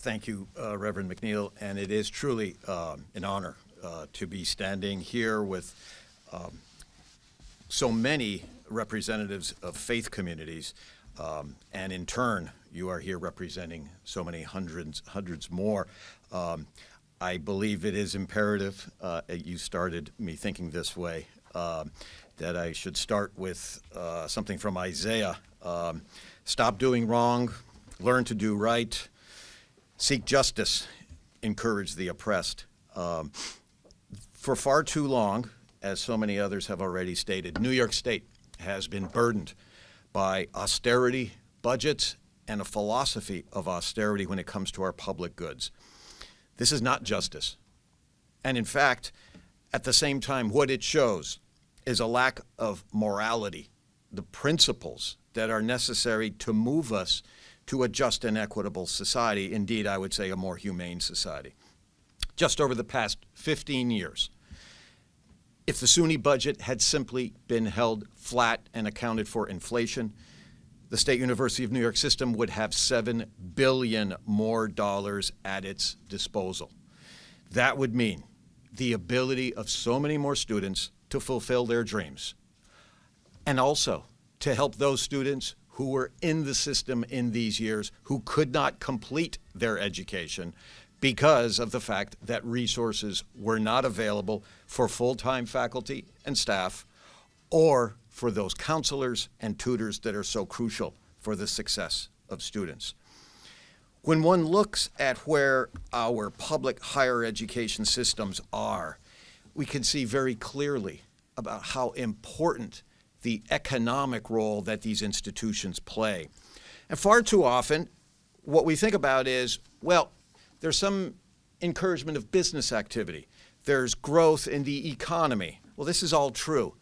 Thank you, Reverend McNeil, and it is truly an honor to be standing here with so many representatives of faith communities, and in turn, you are here representing so many hundreds more. I believe it is imperative, you started me thinking this way, that I should start with something from Isaiah. Stop doing wrong, learn to do right, seek justice, encourage the oppressed. For far too long, as so many others have already stated, New York State has been burdened by austerity budgets and a philosophy of austerity when it comes to our public goods. This is not justice. And in fact, at the same time, what it shows is a lack of morality, the principles that are necessary to move us to a just and equitable society, indeed, I would say a more humane society. Just over the past 15 years, if the SUNY budget had simply been held flat and accounted for inflation, the State University of New York system would have $7 billion more dollars at its disposal. That would mean the ability of so many more students to fulfill their dreams, and also to help those students who were in the system in these years who could not complete their education because of the fact that resources were not available for full-time faculty and staff, or for those counselors and tutors that are so crucial for the success of students. When one looks at where our public higher education systems are, we can see very clearly about how important the economic role that these institutions play. And far too often, what we think about is, well, there's some encouragement of business activity. There's growth in the economy. Well, this is all true.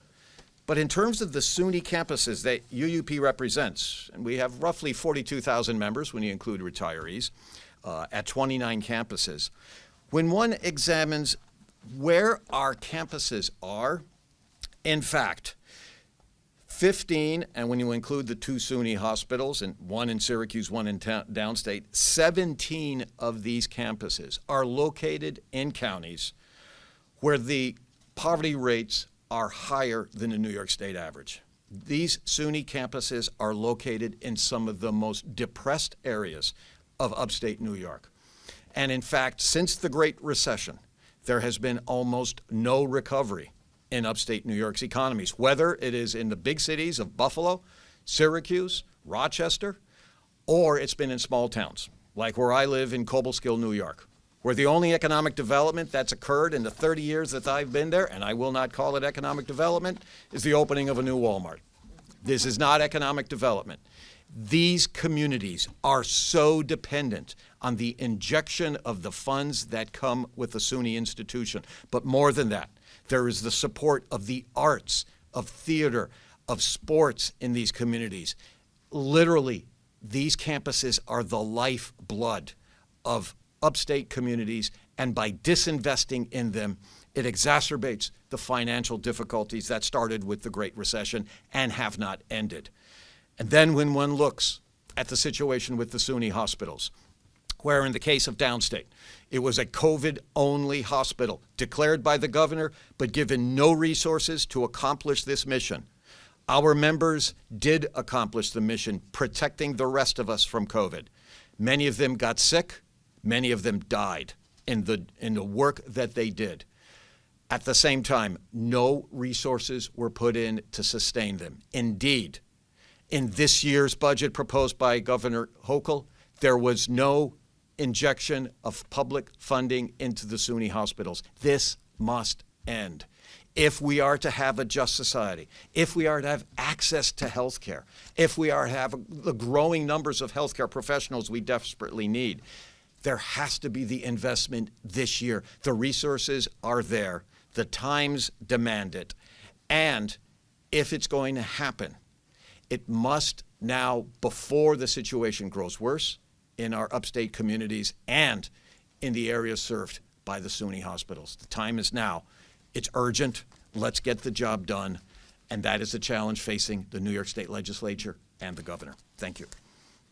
But in terms of the SUNY campuses that UUP represents, and we have roughly 42,000 members when you include retirees at 29 campuses, when one examines where our campuses are, in fact, 15, and when you include the two SUNY hospitals, and one in Syracuse, one in downstate, 17 of these campuses are located in counties where the poverty rates are higher than the New York State average. These SUNY campuses are located in some of the most depressed areas of upstate New York. And in fact, since the Great Recession, there has been almost no recovery in upstate New York's economies, whether it is in the big cities of Buffalo, Syracuse, Rochester, or it's been in small towns, like where I live in Cobleskill, New York, where the only economic development that's occurred in the 30 years that I've been there, and I will not call it economic development, is the opening of a new Walmart. This is not economic development. These communities are so dependent on the injection of the funds that come with the SUNY institution. But more than that, there is the support of the arts, of theater, of sports in these communities. Literally, these campuses are the lifeblood of upstate communities, and by disinvesting in them, it exacerbates the financial difficulties that started with the Great Recession and have not ended. And then when one looks at the situation with the SUNY hospitals, where in the case of downstate, it was a COVID-only hospital declared by the governor, but given no resources to accomplish this mission. Our members did accomplish the mission, protecting the rest of us from COVID. Many of them got sick, many of them died in the work that they did. At the same time, no resources were put in to sustain them. Indeed, in this year's budget proposed by Governor Hochul, there was no injection of public funding into the SUNY hospitals. This must end. If we are to have a just society, if we are to have access to health care, if we are to have the growing numbers of healthcare professionals we desperately need, there has to be the investment this year. The resources are there. The times demand it. And if it's going to happen, it must now, before the situation grows worse in our upstate communities and in the areas served by the SUNY hospitals. The time is now. It's urgent. Let's get the job done. And that is the challenge facing the New York State Legislature and the governor. Thank you.